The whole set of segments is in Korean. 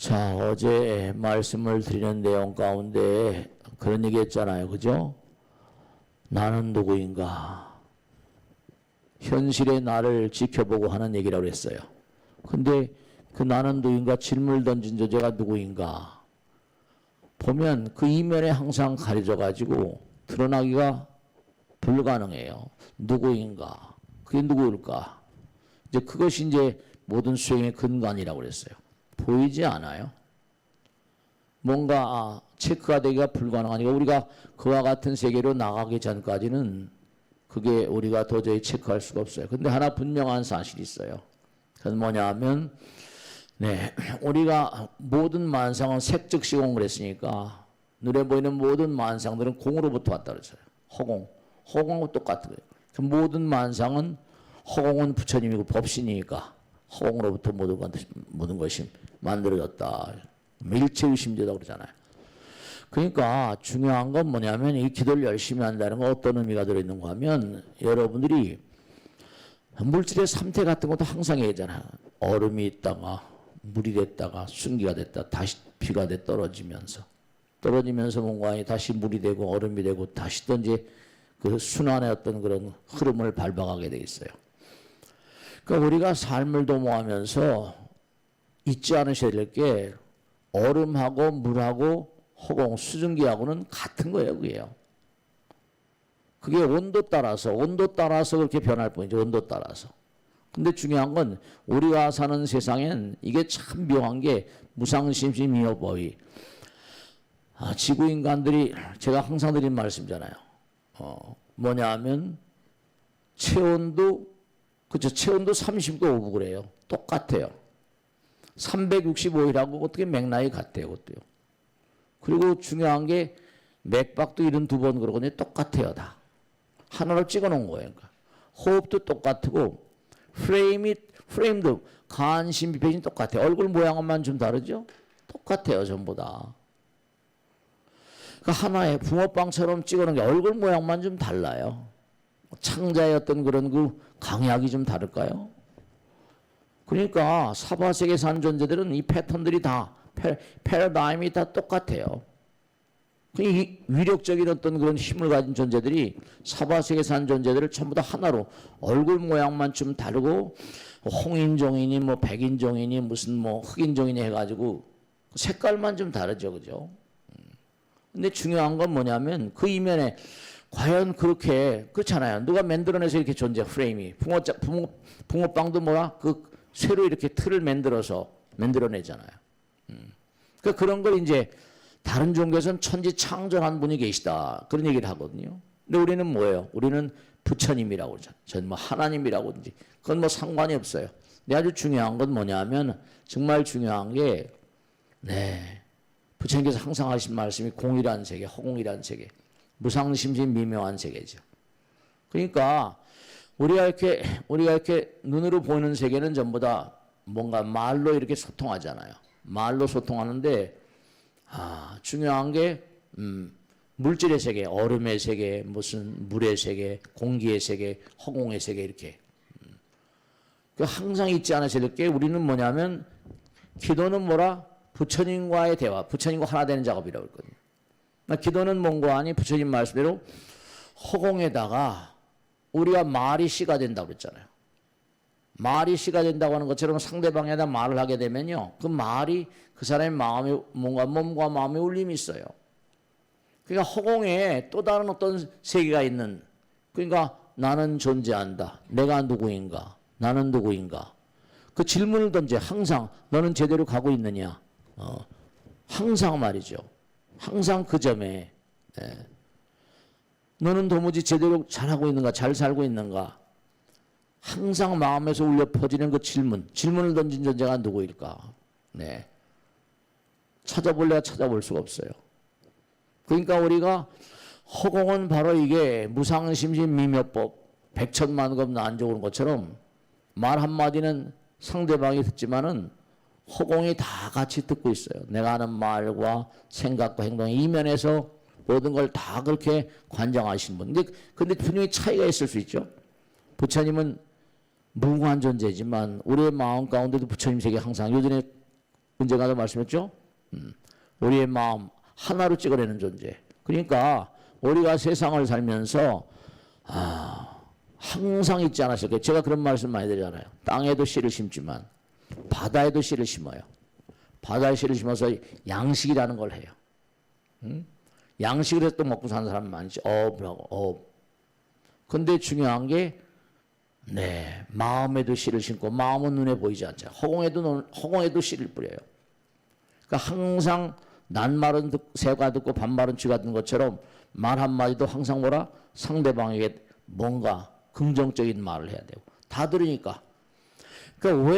자, 어제 말씀을 드리는 내용 가운데 그런 얘기 했잖아요. 그죠? 나는 누구인가? 현실의 나를 지켜보고 하는 얘기라고 했어요. 근데 그 나는 누구인가 질문을 던진 저자가 누구인가? 보면 그 이면에 항상 가려져 가지고 드러나기가 불가능해요. 누구인가? 그게 누구일까? 이제 그것이 이제 모든 수행의 근간이라고 그랬어요. 보이지 않아요. 뭔가 체크가 되기가 불가능하니까 우리가 그와 같은 세계로 나가기 전까지는 그게 우리가 도저히 체크할 수가 없어요. 근데 하나 분명한 사실이 있어요. 그건 뭐냐 하면 우리가 모든 만상은 색즉 시공을 그랬으니까 눈에 보이는 모든 만상들은 공으로부터 왔다 그랬어요. 허공하고 똑같은 거예요. 그 모든 만상은 허공은 부처님이고 법신이니까 허공으로부터 모든 것이 만들어졌다. 일체유심제다 그러잖아요. 그러니까 중요한 건 뭐냐면 이 기도를 열심히 한다는 건 어떤 의미가 들어있는가 하면 여러분들이 물질의 상태 같은 것도 항상 얘기하잖아요. 얼음이 있다가 물이 됐다가 순기가 됐다 다시 비가 돼 떨어지면서 뭔가 다시 물이 되고 얼음이 되고 다시 또 이제 그 순환의 어떤 그런 흐름을 밟아가게 돼 있어요. 그러니까 우리가 삶을 도모하면서 잊지 않으셔야 될 게 얼음하고 물하고 허공, 수증기하고는 같은 거예요. 그게 온도 따라서 그렇게 변할 뿐이죠. 온도 따라서. 근데 중요한 건 우리가 사는 세상엔 이게 참 묘한 게 무상심심이여법이 지구인간들이 제가 항상 드린 말씀이잖아요. 뭐냐 하면 체온도 30도 오고 그래요. 똑같아요. 365일하고 어떻게 맥락이 같아요. 그것도요. 그리고 중요한 게 맥박도 72번 그러거든요. 똑같아요. 다. 하나로 찍어 놓은 거예요. 그러니까. 호흡도 똑같고 프레임도 간신 비폐진 똑같아요. 얼굴 모양만 좀 다르죠? 똑같아요. 전부 다. 그러니까 하나의 붕어빵처럼 찍어 놓은 게 얼굴 모양만 좀 달라요. 창자의 어떤 그런 그 강약이 좀 다를까요? 그러니까 사바세계에 사는 존재들은 이 패턴들이 다 패러다임이 다 똑같아요. 이 위력적인 어떤 그런 힘을 가진 존재들이 사바세계에 사는 존재들을 전부 다 하나로 얼굴 모양만 좀 다르고 홍인종이니 뭐 백인종이니 무슨 뭐 흑인종이니 해가지고 색깔만 좀 다르죠, 그죠? 근데 중요한 건 뭐냐면 그 이면에 과연 그렇잖아요. 누가 만들어내서 이렇게 존재 프레임이 붕어빵도 그 쇠로 이렇게 틀을 만들어내잖아요. 그러니까 그런 걸 이제 다른 종교에서는 천지창조한 분이 계시다 그런 얘기를 하거든요. 근데 우리는 뭐예요? 우리는 부처님이라고 그러죠. 전 뭐 하나님이라고 하든지 그건 뭐 상관이 없어요. 근데 아주 중요한 건 뭐냐면 정말 중요한 게 부처님께서 항상 하신 말씀이 공이라는 세계, 허공이라는 세계, 무상심심 미묘한 세계죠. 그러니까 우리가 이렇게 눈으로 보이는 세계는 전부 다 뭔가 말로 이렇게 소통하잖아요. 말로 소통하는데 중요한 게 물질의 세계, 얼음의 세계, 무슨 물의 세계, 공기의 세계, 허공의 세계 이렇게. 항상 잊지 않으셔야 될 게 우리는 뭐냐면 기도는 부처님과의 대화, 부처님과 하나 되는 작업이라고 했거든요. 기도는 뭔가 아니 부처님 말씀대로 허공에다가 우리가 말이 씨가 된다고 그랬잖아요. 말이 씨가 된다고 하는 것처럼 상대방에다 말을 하게 되면요. 그 말이 그 사람의 마음에 몸과 마음에 울림이 있어요. 그러니까 허공에 또 다른 어떤 세계가 있는 그러니까 나는 존재한다. 내가 누구인가? 나는 누구인가? 그 질문을 던져 항상 너는 제대로 가고 있느냐? 항상 말이죠. 항상 그 점에 너는 도무지 제대로 잘하고 있는가? 잘 살고 있는가? 항상 마음에서 울려 퍼지는 그 질문을 던진 존재가 누구일까? 찾아볼래야 찾아볼 수가 없어요. 그러니까 우리가 허공은 바로 이게 무상심심 미묘법 백천만급 난조오는 것처럼 말 한마디는 상대방이 듣지만은 허공이 다 같이 듣고 있어요. 내가 하는 말과 생각과 행동의 이면에서 모든 걸 다 그렇게 관장하신 분. 근데 분명히 차이가 있을 수 있죠. 부처님은 무궁한 존재지만 우리의 마음 가운데도 부처님 세계 항상 요전에 언젠가도 말씀했죠? 우리의 마음 하나로 찍어내는 존재. 그러니까 우리가 세상을 살면서 항상 있지 않으실까요? 제가 그런 말씀 많이 드리잖아요. 땅에도 씨를 심지만 바다에도 씨를 심어요. 바다에 씨를 심어서 양식이라는 걸 해요. 양식을 해서 또 먹고 사는 사람 많지. 어업이라고. 근데 중요한 게 마음에도 씨를 심고 마음은 눈에 보이지 않죠. 허공에도 씨를 뿌려요. 그러니까 항상 낱말은 새가 듣고 반말은 쥐가 듣는 것처럼 말 한마디도 항상 뭐라? 상대방에게 뭔가 긍정적인 말을 해야 되고. 다 들으니까. 그러니까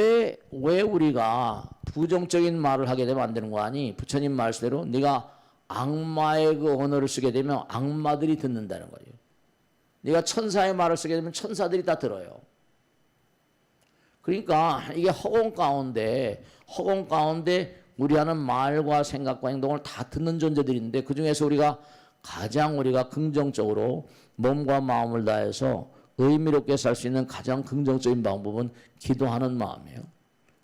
왜 우리가 부정적인 말을 하게 되면 안 되는 거 아니? 부처님 말씀대로 네가 악마의 그 언어를 쓰게 되면 악마들이 듣는다는 거예요. 네가 천사의 말을 쓰게 되면 천사들이 다 들어요. 그러니까 이게 허공 가운데 우리 하는 말과 생각과 행동을 다 듣는 존재들인데 그중에서 가장 우리가 긍정적으로 몸과 마음을 다해서 의미롭게 살 수 있는 가장 긍정적인 방법은 기도하는 마음이에요.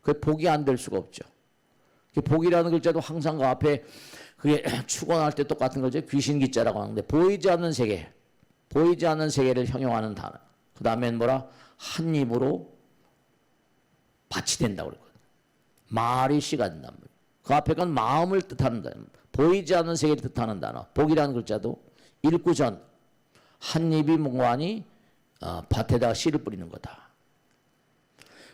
그게 복이 안 될 수가 없죠. 복이라는 글자도 항상 그 앞에 그게 축원할 때 똑같은 거죠. 귀신 기자라고 하는데 보이지 않는 세계를 형용하는 단어. 그 다음엔 한 입으로 밭이 된다고 그러거든요. 말이 씨가 된단 말이에요. 그 앞에 건 마음을 뜻하는 단어. 보이지 않는 세계를 뜻하는 단어. 복이라는 글자도 읽고 전 한 입이 뭔가니 밭에다가 씨를 뿌리는 거다.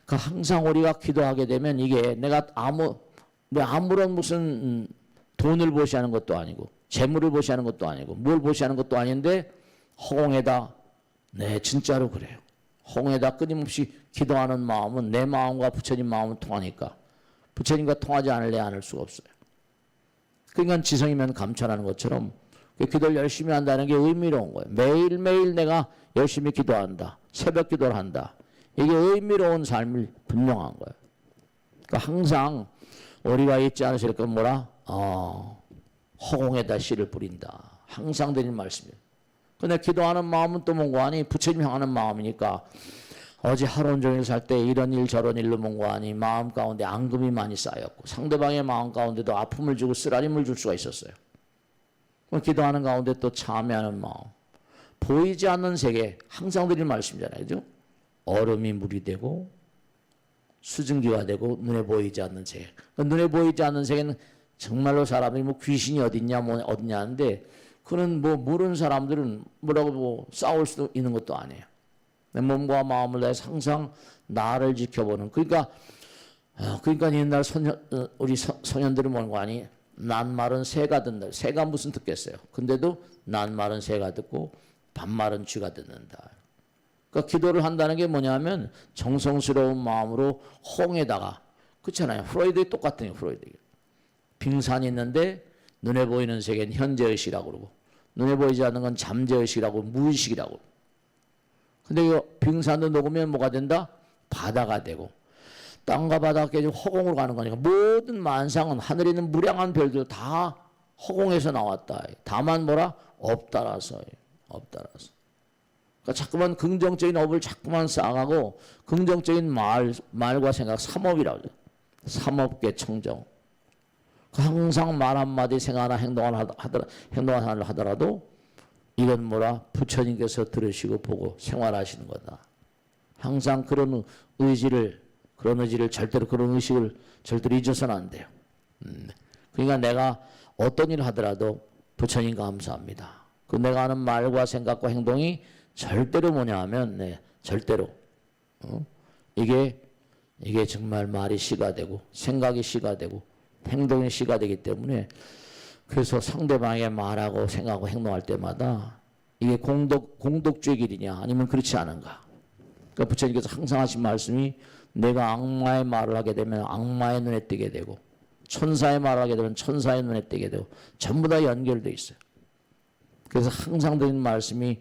그러니까 항상 우리가 기도하게 되면 이게 내가 아무런 무슨 돈을 보시하는 것도 아니고 재물을 보시하는 것도 아니고 뭘 보시하는 것도 아닌데 허공에다 진짜로 그래요. 허공에다 끊임없이 기도하는 마음은 내 마음과 부처님 마음은 통하니까 부처님과 통하지 않을 수가 없어요. 그러니까 지성이면 감천하는 것처럼 기도를 열심히 한다는 게 의미로운 거예요. 매일매일 내가 열심히 기도한다. 새벽 기도를 한다. 이게 의미로운 삶이 분명한 거예요. 그러니까 항상 우리가 잊지 않으실 건 허공에다 씨를 뿌린다. 항상 드리는 말씀이에요. 근데 기도하는 마음은 또 뭔가 아니 부처님 향하는 마음이니까 어제 하루 온종일 살 때 이런 일 저런 일로 뭔가 아니 마음 가운데 앙금이 많이 쌓였고 상대방의 마음 가운데도 아픔을 주고 쓰라림을 줄 수가 있었어요. 기도하는 가운데 또 참여하는 마음. 보이지 않는 세계 항상 드리는 말씀이잖아요. 그죠? 얼음이 물이 되고 수증기가 되고 눈에 보이지 않는 세계. 눈에 보이지 않는 세계는 정말로 사람이 귀신이 어딨냐 어딨냐 하는데 그는 모르는 사람들은 뭐라고 싸울 수도 있는 것도 아니에요. 내 몸과 마음을 다해서 항상 나를 지켜보는. 그러니까 옛날 우리 소년들은 뭐는 거 아니? 낱말은 새가 듣는다. 새가 무슨 듣겠어요. 근데도 낱말은 새가 듣고 반말은 쥐가 듣는다. 그러니까 기도를 한다는 게 뭐냐면 정성스러운 마음으로 홍에다가 그렇잖아요. 프로이드 똑같아요. 프로이드. 빙산이 있는데 눈에 보이는 세계는 현재의식이라고 그러고 눈에 보이지 않는 건 잠재의식이라고 무의식이라고. 근데 이 빙산도 녹으면 뭐가 된다? 바다가 되고 땅과 바다가 깨지고 허공으로 가는 거니까 모든 만상은 하늘에 있는 무량한 별들 다 허공에서 나왔다. 다만 업따라서. 그러니까 자꾸만 긍정적인 업을 자꾸만 쌓아가고 긍정적인 말과 생각 삼업이라고 하죠. 삼업계 청정. 항상 말 한마디 생각 하나 행동 하나를 하더라도 이건 부처님께서 들으시고 보고 생활하시는 거다. 항상 그런 의식을 절대로 잊어서는 안 돼요. 그러니까 내가 어떤 일을 하더라도 부처님 감사합니다. 내가 하는 말과 생각과 행동이 절대로 뭐냐 하면 절대로 이게 정말 말이 씨가 되고 생각이 씨가 되고 행동이 씨가 되기 때문에 그래서 상대방에게 말하고 생각하고 행동할 때마다 이게 공덕주의 길이냐 아니면 그렇지 않은가. 그러니까 부처님께서 항상 하신 말씀이 내가 악마의 말을 하게 되면 악마의 눈에 띄게 되고 천사의 말을 하게 되면 천사의 눈에 띄게 되고 전부 다 연결되어 있어요. 그래서 항상 드리는 말씀이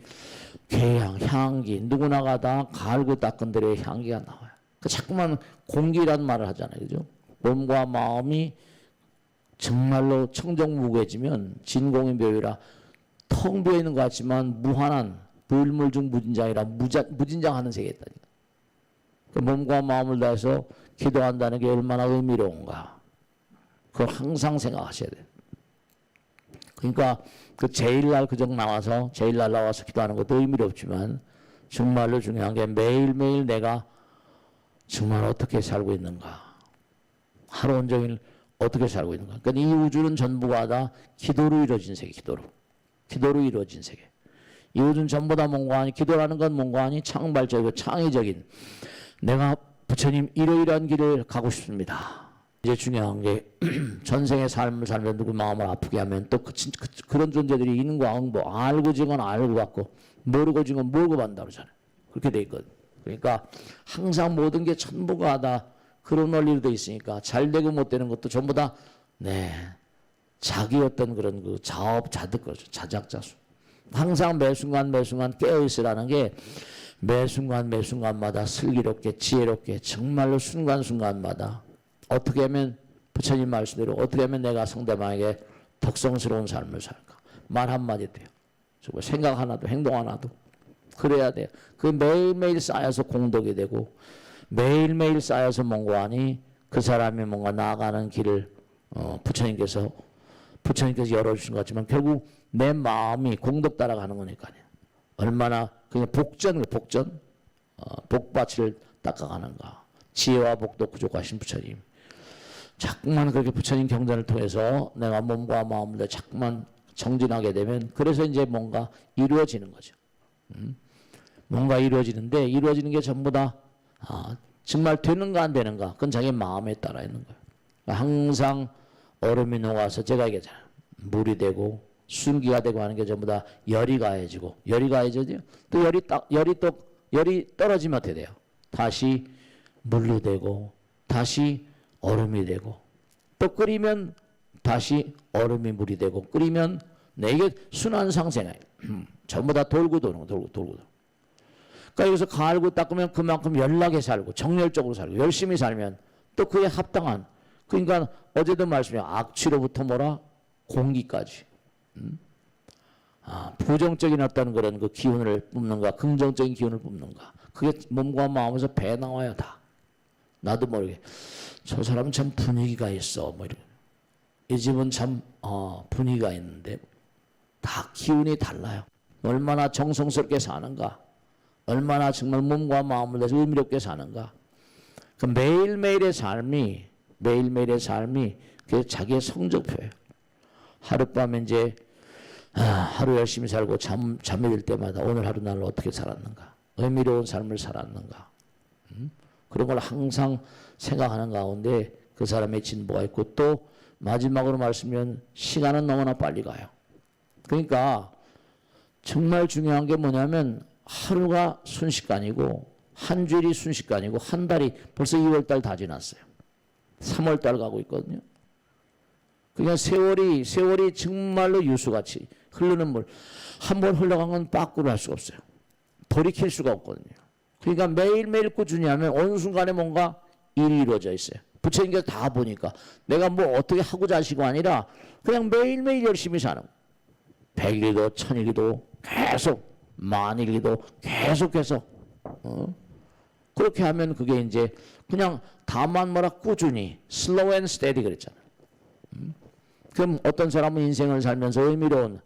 계향, 향기 누구나가 다 갈고 닦은 대로의 향기가 나와요. 그러니까 자꾸만 공기라는 말을 하잖아요. 그죠? 몸과 마음이 정말로 청정무구해지면 진공의 묘유라 텅 비어있는 것 같지만 무한한 물물 중 무진장이라 무진장하는 세계에 있다니까. 그 몸과 마음을 다해서 기도한다는 게 얼마나 의미로운가. 그걸 항상 생각하셔야 돼요. 그러니까 그 제일날 그정 나와서 제일날 나와서 기도하는 것도 의미가 없지만 정말로 중요한 게 매일매일 내가 정말 어떻게 살고 있는가, 하루 온종일 어떻게 살고 있는가. 그러니까 이 우주는 전부가 다 기도로 이루어진 세계, 기도로 이루어진 세계. 이 우주는 전부 다 뭔가 아니, 기도라는 건 뭔가 아니 창발적이고 창의적인, 내가 부처님 이러이러한 길을 가고 싶습니다. 이제 중요한 게 전생의 삶을 살면 누구 마음을 아프게 하면 또 그런 존재들이 인과 응보, 알고 지건 알고 받고 모르고 지건 모르고 받는다고 그러잖아요. 그렇게 돼 있거든. 그러니까 항상 모든 게 전부가 다 그런 원리로 돼 있으니까 잘 되고 못 되는 것도 전부 다 자기 어떤 그런 그 자업자득 거죠. 자작자수. 항상 매 순간 깨어 있으라는 게 매 순간마다 슬기롭게 지혜롭게 정말로 순간순간마다 어떻게 하면 부처님 말씀대로 어떻게 하면 내가 상대방에게 덕성스러운 삶을 살까. 말 한마디 돼요. 생각 하나도 행동 하나도 그래야 돼요. 그 매일매일 쌓여서 공덕이 되고 매일매일 쌓여서 뭔가 하니 그 사람이 뭔가 나아가는 길을 부처님께서 열어주신 것 같지만 결국 내 마음이 공덕 따라가는 거니까요. 얼마나 그냥 복받이를 닦아가는가. 지혜와 복도 부족하신 부처님. 자꾸만 그렇게 부처님 경전을 통해서 내가 몸과 마음을 자꾸만 정진하게 되면 그래서 이제 뭔가 이루어지는 거죠. 뭔가 이루어지는데 이루어지는 게 전부 다 정말 되는가 안 되는가 그건 자기 마음에 따라 있는 거예요. 그러니까 항상 얼음이 녹아서 제가 얘기하잖아요. 물이 되고 순기가 되고 하는 게 전부 다 열이 가해지고 또 열이 떨어지면 어떻게 돼요? 다시 물로 되고 다시 얼음이 되고 또 끓이면 다시 얼음이 물이 되고 끓이면 이게 순환 상생이에요. 전부 다 돌고 도는 거. 그러니까 여기서 갈고 닦으면 그만큼 연락에 살고 정열적으로 살고 열심히 살면 또 그에 합당한, 그러니까 어제도 말씀해요. 악취로부터 뭐라 공기까지. 부정적인 어떤 그런 그 기운을 뿜는가 긍정적인 기운을 뿜는가, 그게 몸과 마음에서 배 나와요. 다 나도 모르게 저 사람은 참 분위기가 있어 뭐 이런, 이 집은 참 분위기가 있는데 다 기운이 달라요. 얼마나 정성스럽게 사는가, 얼마나 정말 몸과 마음을 내서 의미롭게 사는가. 그 매일매일의 삶이 그 자기의 성적표예요. 하룻밤에 이제 하루 열심히 살고 잠이 들 때마다 오늘 하루 나를 어떻게 살았는가, 의미로운 삶을 살았는가, 그런 걸 항상 생각하는 가운데 그 사람의 진보가 있고, 또 마지막으로 말씀드리면 시간은 너무나 빨리 가요. 그러니까 정말 중요한 게 뭐냐면 하루가 순식간이고 한 주일이 순식간이고 한 달이 벌써 2월달 다 지났어요. 3월달 가고 있거든요. 그냥 세월이 정말로 유수같이 흐르는 물, 한 번 흘러간 건 빠꾸를 할 수가 없어요. 돌이킬 수가 없거든요. 그러니까 매일매일 꾸준히 하면 어느 순간에 뭔가 일이 이루어져 있어요. 부처님께서 다 보니까 내가 뭐 어떻게 하고자 하시고 아니라 그냥 매일매일 열심히 사는 거예요. 100일이도 1000일이도 계속, 만일이도 계속해서 그렇게 하면 그게 이제 그냥 다만 뭐라 꾸준히 slow and steady 그랬잖아요. 그럼 어떤 사람은 인생을 살면서 의미로운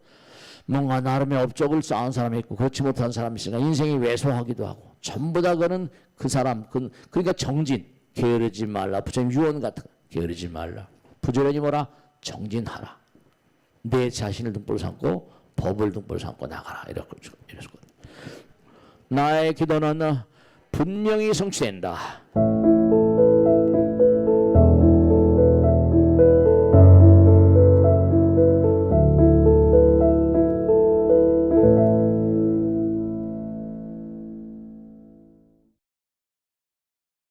뭔가 나름의 업적을 쌓은 사람이 있고 그렇지 못한 사람이 있으니까 인생이 왜소하기도 하고, 전부 다 그는 그 사람, 그러니까 정진, 게으르지 말라. 부처님 유언 같은 거, 게으르지 말라. 부지런히 뭐라? 정진하라. 내 자신을 등불로 삼고 법을 등불로 삼고 나가라. 이랬거든요. 나의 기도는 분명히 성취된다.